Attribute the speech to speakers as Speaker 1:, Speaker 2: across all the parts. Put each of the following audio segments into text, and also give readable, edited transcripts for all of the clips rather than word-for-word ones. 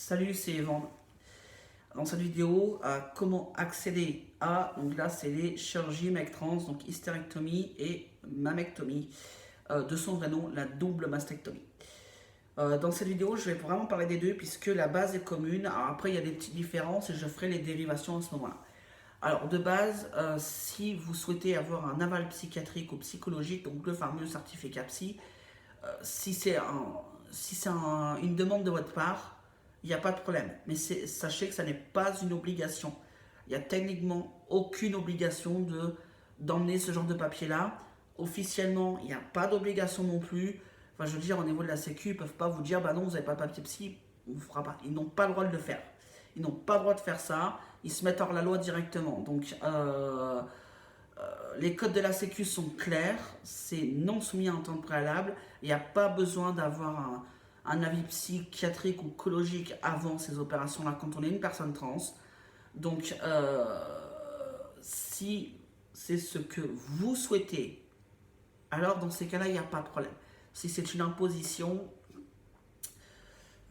Speaker 1: Salut, c'est Evan. Dans cette vidéo, comment accéder à, donc là c'est les chirurgies mec trans, donc hystérectomie et mammectomie, de son vrai nom, la double mastectomie. Dans cette vidéo, je vais vraiment parler des deux puisque la base est commune. Alors après, il y a des petites différences et je ferai les dérivations à ce moment-là. Alors de base, si vous souhaitez avoir un aval psychiatrique ou psychologique, donc le fameux certificat psy, si c'est une demande de votre part, il n'y a pas de problème. Mais sachez que ça n'est pas une obligation. Il n'y a techniquement aucune obligation d'emmener ce genre de papier-là. Officiellement, il n'y a pas d'obligation non plus. Enfin, je veux dire, au niveau de la Sécu, ils ne peuvent pas vous dire, bah non, vous n'avez pas de papier psy, on ne fera pas. Ils n'ont pas le droit de le faire. Ils n'ont pas le droit de faire ça. Ils se mettent hors la loi directement. Donc, les codes de la Sécu sont clairs, c'est non soumis à un temps préalable, il n'y a pas besoin d'avoir un avis psychiatrique ou psychologique avant ces opérations-là quand on est une personne trans. Donc, si c'est ce que vous souhaitez, alors dans ces cas-là, il n'y a pas de problème. Si c'est une imposition,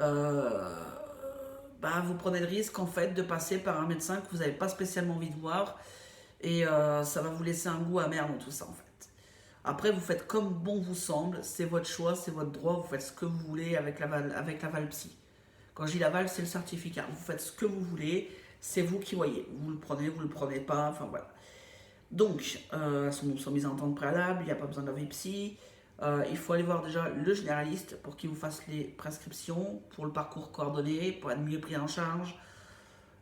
Speaker 1: euh, bah, vous prenez le risque en fait de passer par un médecin que vous n'avez pas spécialement envie de voir et ça va vous laisser un goût amer dans tout ça en fait. Après, vous faites comme bon vous semble, c'est votre choix, c'est votre droit, vous faites ce que vous voulez avec l'aval psy. Quand je dis l'aval, c'est le certificat. Vous faites ce que vous voulez, c'est vous qui voyez. Vous le prenez pas, enfin voilà. Donc, elles sont mises en temps de préalable, il n'y a pas besoin d'avis psy. Il faut aller voir déjà le généraliste pour qu'il vous fasse les prescriptions, pour le parcours coordonné, pour être mieux pris en charge.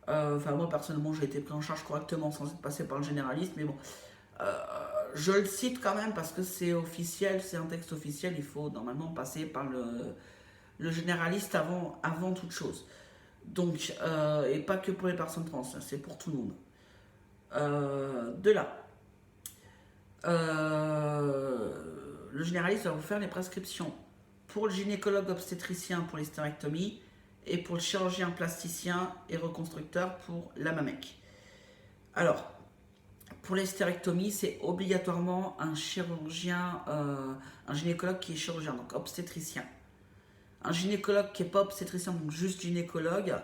Speaker 1: Enfin, moi personnellement, j'ai été pris en charge correctement sans être passé par le généraliste, mais bon, euh, je le cite quand même parce que c'est officiel, c'est un texte officiel, il faut normalement passer par le généraliste avant toute chose. Donc, et pas que pour les personnes trans, c'est pour tout le monde. De là, le généraliste va vous faire les prescriptions pour le gynécologue obstétricien pour l'hystérectomie et pour le chirurgien plasticien et reconstructeur pour la mamec. Alors, pour l'hystérectomie, c'est obligatoirement un chirurgien, un gynécologue qui est chirurgien, donc obstétricien. Un gynécologue qui n'est pas obstétricien, donc juste gynécologue,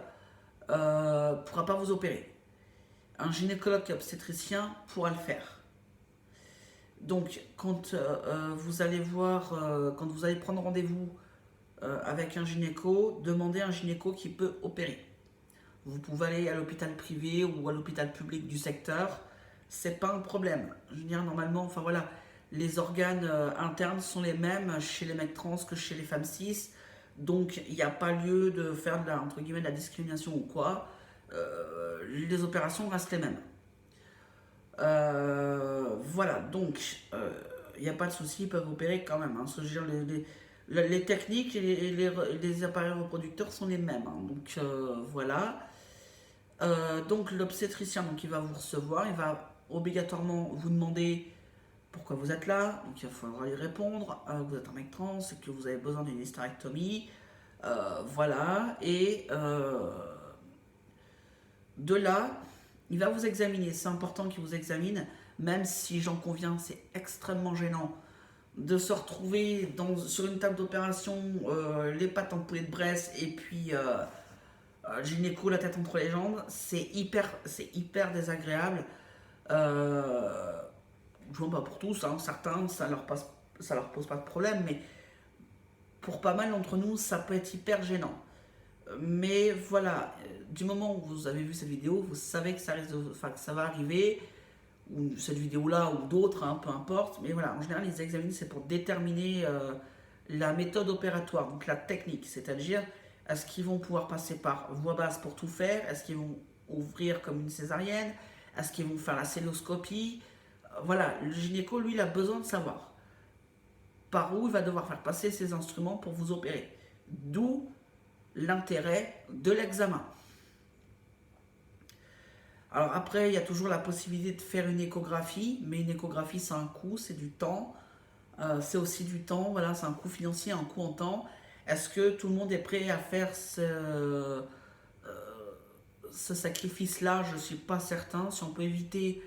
Speaker 1: ne pourra pas vous opérer. Un gynécologue qui est obstétricien pourra le faire. Donc, quand vous allez voir, quand vous allez prendre rendez-vous avec un gynéco, demandez à un gynéco qui peut opérer. Vous pouvez aller à l'hôpital privé ou à l'hôpital public du secteur, c'est pas un problème. Je veux dire, normalement, enfin voilà, les organes internes sont les mêmes chez les mecs trans que chez les femmes cis, donc il n'y a pas lieu de faire entre guillemets, de la discrimination ou quoi. Les opérations restent les mêmes. Voilà, donc il n'y a pas de souci, ils peuvent opérer quand même. Hein. Je veux dire, les techniques et les appareils reproducteurs sont les mêmes. Hein. Donc voilà. Donc l'obstétricien, donc il va vous recevoir, il va obligatoirement vous demander pourquoi vous êtes là, donc il faudra y répondre, vous êtes un mec trans, que vous avez besoin d'une hystérectomie, voilà, et de là, il va vous examiner, c'est important qu'il vous examine, même si j'en conviens, c'est extrêmement gênant de se retrouver sur une table d'opération, les pattes en poulet de Bresse, et puis gynéco la tête entre les jambes, c'est hyper désagréable. Je vois pas pour tous, hein, certains ça leur pose pas de problème, mais pour pas mal d'entre nous, ça peut être hyper gênant. Mais voilà, du moment où vous avez vu cette vidéo, vous savez que que ça va arriver, ou cette vidéo-là ou d'autres, hein, peu importe. Mais voilà, en général, les examens, c'est pour déterminer la méthode opératoire, donc la technique, c'est-à-dire est-ce qu'ils vont pouvoir passer par voie basse pour tout faire, est-ce qu'ils vont ouvrir comme une césarienne, est-ce qu'ils vont faire la célioscopie. Voilà, le gynéco, lui, il a besoin de savoir par où il va devoir faire passer ses instruments pour vous opérer. D'où l'intérêt de l'examen. Alors après, il y a toujours la possibilité de faire une échographie, mais une échographie, c'est un coût, c'est du temps. C'est aussi du temps, voilà, c'est un coût financier, un coût en temps. Est-ce que tout le monde est prêt à faire ce sacrifice-là? Je ne suis pas certain. Si on peut éviter,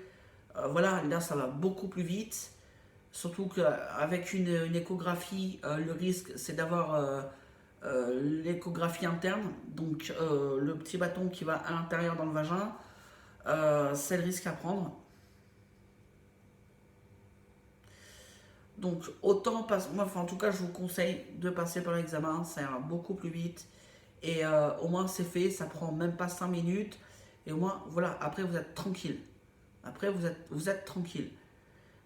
Speaker 1: voilà, là, ça va beaucoup plus vite. Surtout qu'avec une échographie, le risque, c'est d'avoir l'échographie interne, donc le petit bâton qui va à l'intérieur dans le vagin, c'est le risque à prendre. Donc autant, moi en tout cas je vous conseille de passer par l'examen, ça ira beaucoup plus vite. Et au moins c'est fait, ça prend même pas 5 minutes. Et au moins voilà, après vous êtes tranquille. Après vous êtes tranquille.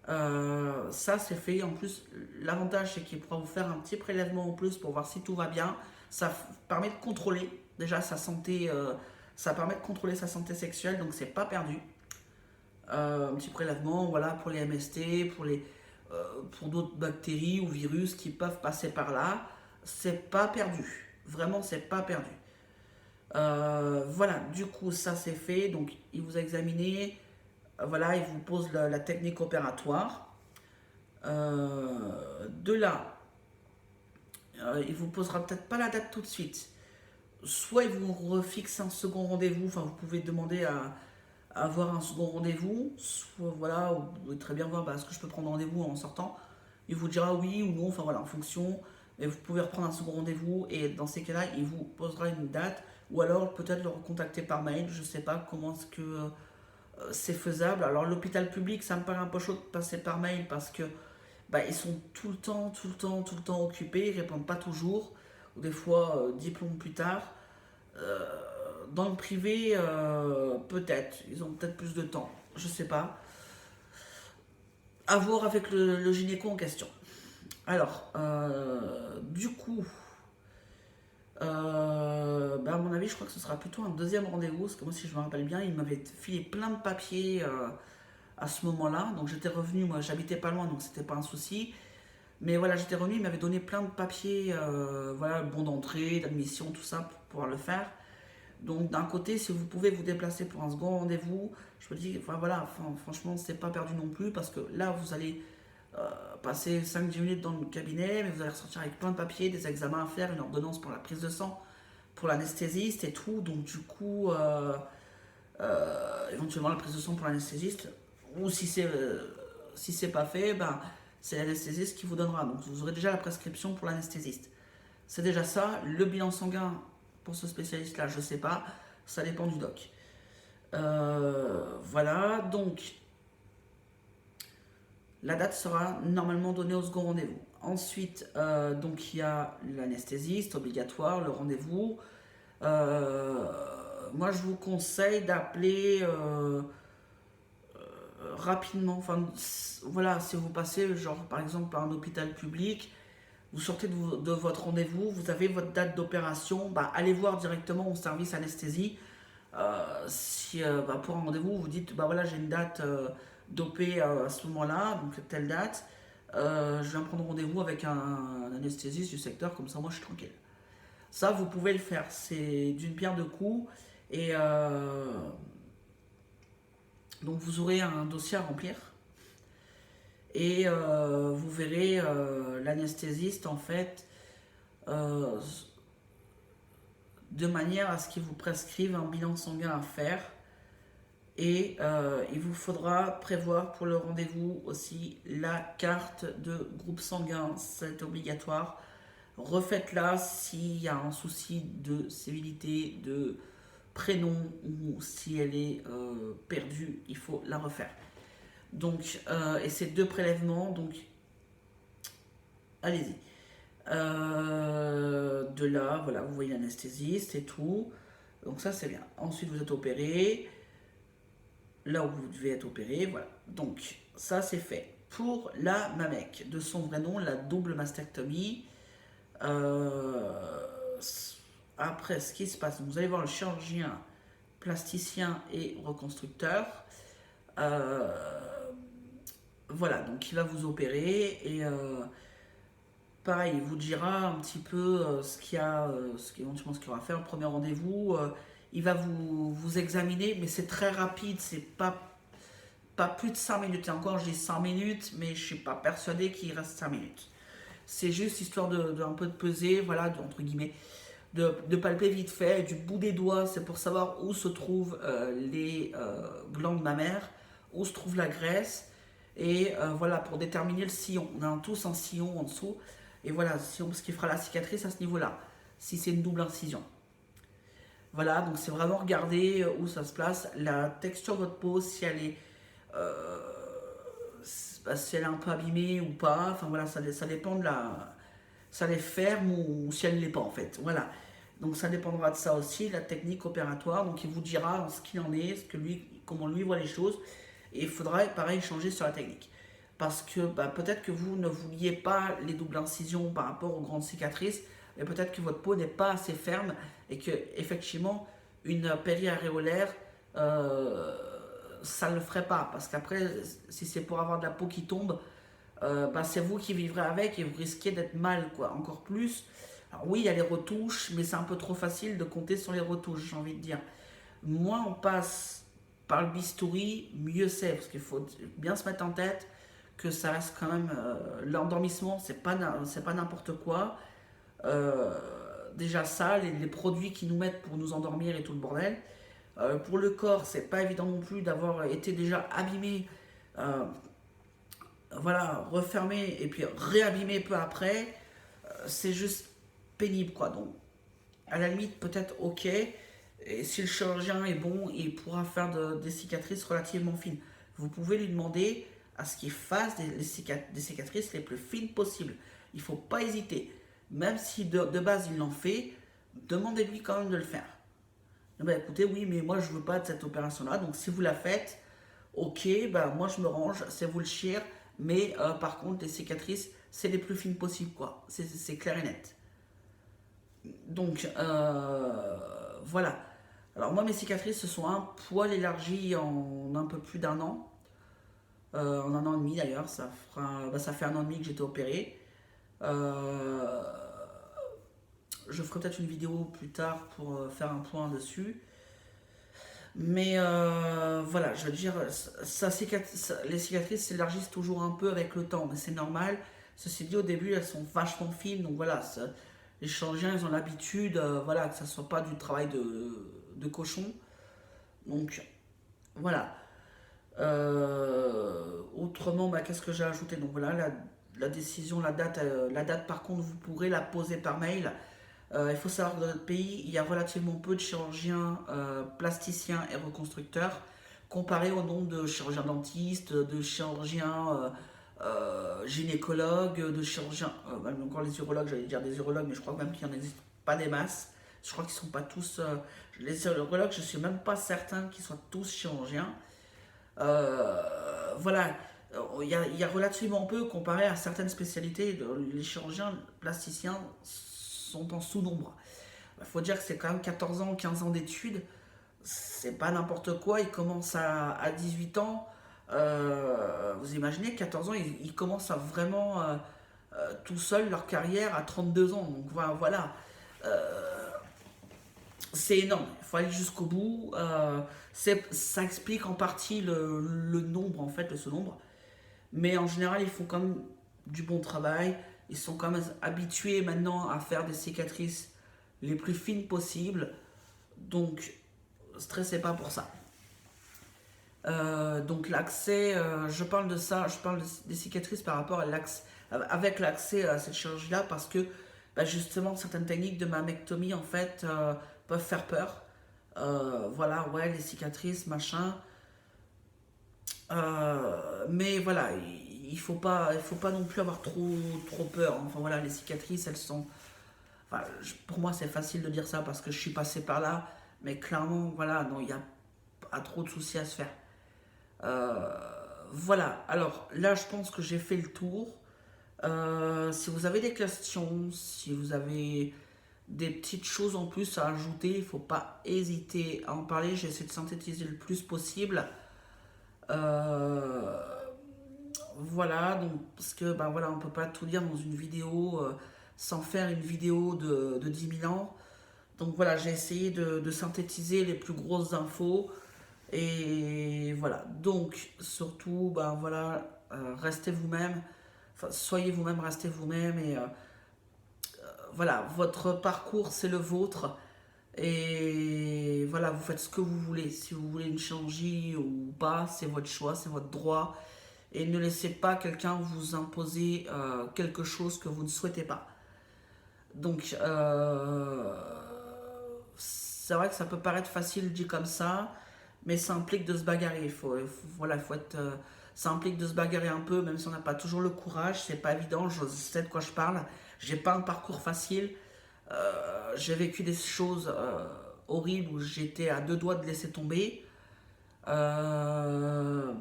Speaker 1: Ça c'est fait. En plus, l'avantage c'est qu'il pourra vous faire un petit prélèvement en plus pour voir si tout va bien. Ça permet de contrôler déjà sa santé. Ça permet de contrôler sa santé sexuelle, donc c'est pas perdu. Un petit prélèvement, voilà, pour les MST, pour d'autres bactéries ou virus qui peuvent passer par là. C'est pas perdu. Vraiment, c'est pas perdu. Voilà, du coup, ça c'est fait. Donc, il vous a examiné. Voilà, il vous pose la technique opératoire. De là, il vous posera peut-être pas la date tout de suite. Soit il vous refixe un second rendez-vous. Enfin, vous pouvez demander à avoir un second rendez-vous. Soit, voilà, vous pouvez très bien voir est-ce que je peux prendre rendez-vous en sortant. Il vous dira oui ou non. Enfin, voilà, en fonction. Mais vous pouvez reprendre un second rendez-vous. Et dans ces cas-là, il vous posera une date. Ou alors peut-être le recontacter par mail. Je ne sais pas comment est-ce que c'est faisable. Alors l'hôpital public, ça me paraît un peu chaud de passer par mail parce que ils sont tout le temps, tout le temps, tout le temps occupés, ils répondent pas toujours, ou des fois 10 plombs plus tard. Euh, dans le privé, peut-être, ils ont peut-être plus de temps, je sais pas. À voir avec le gynéco en question. Alors, du coup, à mon avis, je crois que ce sera plutôt un deuxième rendez-vous, parce que moi, si je me rappelle bien, il m'avait filé plein de papiers à ce moment-là. Donc j'étais revenu, moi j'habitais pas loin, donc c'était pas un souci. Mais voilà, j'étais revenu, il m'avait donné plein de papiers, voilà, bon d'entrée, d'admission, tout ça pour pouvoir le faire. Donc d'un côté, si vous pouvez vous déplacer pour un second rendez-vous, je me dis, enfin, voilà, franchement, c'est pas perdu non plus, parce que là, vous allez passer 5-10 minutes dans le cabinet, mais vous allez ressortir avec plein de papiers, des examens à faire, une ordonnance pour la prise de sang, pour l'anesthésiste et tout. Donc du coup, éventuellement la prise de sang pour l'anesthésiste, ou si c'est pas fait, c'est l'anesthésiste qui vous donnera. Donc vous aurez déjà la prescription pour l'anesthésiste. C'est déjà ça. Le bilan sanguin pour ce spécialiste-là, je sais pas. Ça dépend du doc. Voilà, donc la date sera normalement donnée au second rendez-vous. Ensuite, donc il y a l'anesthésiste obligatoire, le rendez-vous. Moi, je vous conseille d'appeler rapidement. Enfin, voilà, si vous passez, genre par exemple par un hôpital public, vous sortez de votre rendez-vous, vous avez votre date d'opération, allez voir directement au service anesthésie. Si pour un rendez-vous, vous dites voilà, j'ai une date d'OP à ce moment-là, donc telle date. Je viens prendre rendez-vous avec un anesthésiste du secteur, comme ça moi je suis tranquille. Ça, vous pouvez le faire, c'est d'une pierre deux coups. Et donc vous aurez un dossier à remplir. Et vous verrez l'anesthésiste en fait de manière à ce qu'il vous prescrive un bilan sanguin à faire. Et il vous faudra prévoir pour le rendez-vous aussi la carte de groupe sanguin, c'est obligatoire. Refaites-la s'il y a un souci de civilité, de prénom ou si elle est perdue, il faut la refaire. Donc, et ces deux prélèvements, donc allez-y. De là, voilà, vous voyez l'anesthésiste et tout. Donc ça c'est bien. Ensuite vous êtes opéré. Là où vous devez être opéré, voilà. Donc ça c'est fait. Pour la MAMEC, de son vrai nom, la double mastectomie. Après, ce qui se passe, vous allez voir le chirurgien, plasticien et reconstructeur. Voilà, donc il va vous opérer et pareil, il vous dira un petit peu ce qu'il y a, éventuellement ce qu'il aura à faire. Le premier rendez-vous, il va vous examiner, mais c'est très rapide, c'est pas plus de 5 minutes. Et encore, je dis 5 minutes, mais je ne suis pas persuadé qu'il reste 5 minutes. C'est juste histoire de un peu de peser, voilà, entre guillemets, de palper vite fait, du bout des doigts, c'est pour savoir où se trouvent les glandes mammaires, où se trouve la graisse, et voilà, pour déterminer le sillon. On a tous un sillon en dessous, et voilà, ce qui fera la cicatrice à ce niveau-là. si c'est une double incision. Voilà, donc c'est vraiment regarder où ça se place, la texture de votre peau, si elle est, euh, si elle est un peu abîmée ou pas, enfin voilà, ça dépend de la, ça les ferme ou si elle ne l'est pas en fait. Voilà. Donc ça dépendra de ça aussi, la technique opératoire. Donc il vous dira ce qu'il en est, comment lui voit les choses. Et il faudra pareil changer sur la technique. Parce que peut-être que vous ne vouliez pas les doubles incisions par rapport aux grandes cicatrices, mais peut-être que votre peau n'est pas assez ferme et que effectivement une péri-aréolaire, ça ne le ferait pas. Parce qu'après, si c'est pour avoir de la peau qui tombe, c'est vous qui vivrez avec et vous risquez d'être mal, quoi, encore plus. Alors oui, il y a les retouches, mais c'est un peu trop facile de compter sur les retouches, j'ai envie de dire. Moins on passe par le bistouri, mieux c'est, parce qu'il faut bien se mettre en tête que ça reste quand même l'endormissement, c'est pas n'importe quoi. Euh, Déjà ça, les produits qu'ils nous mettent pour nous endormir et tout le bordel. Pour le corps, c'est pas évident non plus d'avoir été déjà abîmé. Euh, voilà, refermer et puis réabîmer peu après, c'est juste pénible quoi. Donc, à la limite, peut-être ok, et si le chirurgien est bon, il pourra faire des cicatrices relativement fines. Vous pouvez lui demander à ce qu'il fasse des cicatrices les plus fines possibles. Il ne faut pas hésiter. Même si de base il l'en fait, demandez-lui quand même de le faire. Écoutez, oui, mais moi je veux pas de cette opération-là, donc si vous la faites, ok, moi je me range, c'est vous le chire, mais par contre les cicatrices, c'est les plus fines possibles, quoi. C'est clair et net. Donc voilà. Alors moi mes cicatrices, ce sont un poil élargi en un peu plus d'un an, en un an et demi d'ailleurs, ça fait un an et demi que j'étais opéré. Euh, je ferai peut-être une vidéo plus tard pour faire un point dessus. Mais voilà, je veux dire, les cicatrices s'élargissent toujours un peu avec le temps, mais c'est normal. Ceci dit, au début, elles sont vachement fines, donc voilà, les chirurgiens, ils ont l'habitude, voilà, que ça soit pas du travail de cochon. Donc voilà. Autrement, qu'est-ce que j'ai ajouté? Donc voilà, la décision, la date par contre, vous pourrez la poser par mail. Il faut savoir que dans notre pays, il y a relativement peu de chirurgiens plasticiens et reconstructeurs comparé au nombre de chirurgiens dentistes, de chirurgiens gynécologues, de chirurgiens, même encore les urologues, j'allais dire des urologues, mais je crois même qu'il n'y en existe pas des masses. Je crois qu'ils ne sont pas tous. Les urologues, je ne suis même pas certain qu'ils soient tous chirurgiens. Voilà, il y a relativement peu comparé à certaines spécialités. Les chirurgiens plasticiens sont en sous-nombre. Il faut dire que c'est quand même 14 ans, 15 ans d'études. C'est pas n'importe quoi. Ils commencent à 18 ans. Vous imaginez, 14 ans, ils commencent à vraiment tout seuls leur carrière à 32 ans. Donc voilà. C'est énorme. Il faut aller jusqu'au bout. Ça explique en partie le nombre, en fait, ce nombre. Mais en général, ils font quand même du bon travail. Ils sont quand même habitués maintenant à faire des cicatrices les plus fines possibles. Donc, stressez pas pour ça. Donc l'accès, je parle de ça, je parle des cicatrices par rapport à l'accès, avec l'accès à cette chirurgie-là parce que justement certaines techniques de mammectomie en fait peuvent faire peur. Voilà, ouais, les cicatrices, machin. Mais voilà, il faut pas non plus avoir trop peur. Enfin voilà, les cicatrices, elles sont. Enfin, pour moi, c'est facile de dire ça parce que je suis passé par là, mais clairement, voilà, non, il n'y a pas trop de soucis à se faire. Euh, voilà, alors là, je pense que j'ai fait le tour. Si vous avez des questions, si vous avez des petites choses en plus à ajouter, il ne faut pas hésiter à en parler. J'essaie de synthétiser le plus possible. Euh, voilà, donc parce que voilà, on peut pas tout dire dans une vidéo sans faire une vidéo de 10 000 ans. Donc voilà, j'ai essayé de synthétiser les plus grosses infos. Et voilà, donc surtout, voilà, restez vous-même, enfin, soyez vous-même, restez vous-même. Et voilà, votre parcours, c'est le vôtre. Et voilà, vous faites ce que vous voulez. Si vous voulez une chirurgie ou pas, c'est votre choix, c'est votre droit. Et ne laissez pas quelqu'un vous imposer quelque chose que vous ne souhaitez pas. Donc, c'est vrai que ça peut paraître facile dit comme ça, mais ça implique de se bagarrer. Voilà, faut être, ça implique de se bagarrer un peu, même si on n'a pas toujours le courage. C'est pas évident, je sais de quoi je parle. J'ai pas un parcours facile. J'ai vécu des choses horribles où j'étais à deux doigts de laisser tomber. Euh,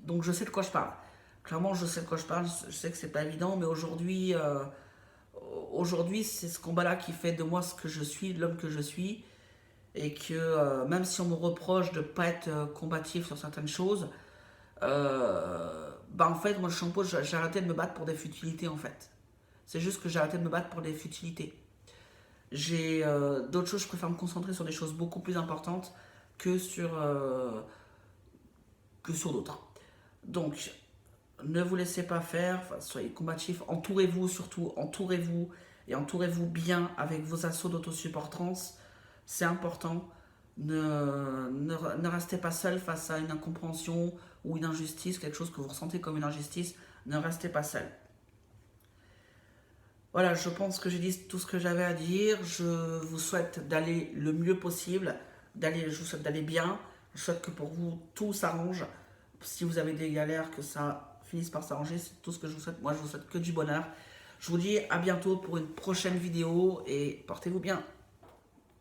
Speaker 1: donc je sais de quoi je parle. Clairement, je sais de quoi je parle. Je sais que c'est pas évident, mais aujourd'hui, c'est ce combat-là qui fait de moi ce que je suis, l'homme que je suis, et que même si on me reproche de ne pas être combatif sur certaines choses, bah en fait, moi le shampoo, j'ai arrêté de me battre pour des futilités en fait. C'est juste que j'ai arrêté de me battre pour des futilités. J'ai d'autres choses, je préfère me concentrer sur des choses beaucoup plus importantes que sur, euh, que sur d'autres. Donc, ne vous laissez pas faire, enfin, soyez combatifs, entourez-vous surtout, entourez-vous et entourez-vous bien avec vos assauts d'autosupportance. C'est important. Ne restez pas seul face à une incompréhension ou une injustice, quelque chose que vous ressentez comme une injustice. Ne restez pas seul. Voilà, je pense que j'ai dit tout ce que j'avais à dire. Je vous souhaite d'aller le mieux possible, je vous souhaite d'aller bien. Je souhaite que pour vous tout s'arrange. Si vous avez des galères, que ça finisse par s'arranger, c'est tout ce que je vous souhaite. Moi, je vous souhaite que du bonheur. Je vous dis à bientôt pour une prochaine vidéo et portez-vous bien.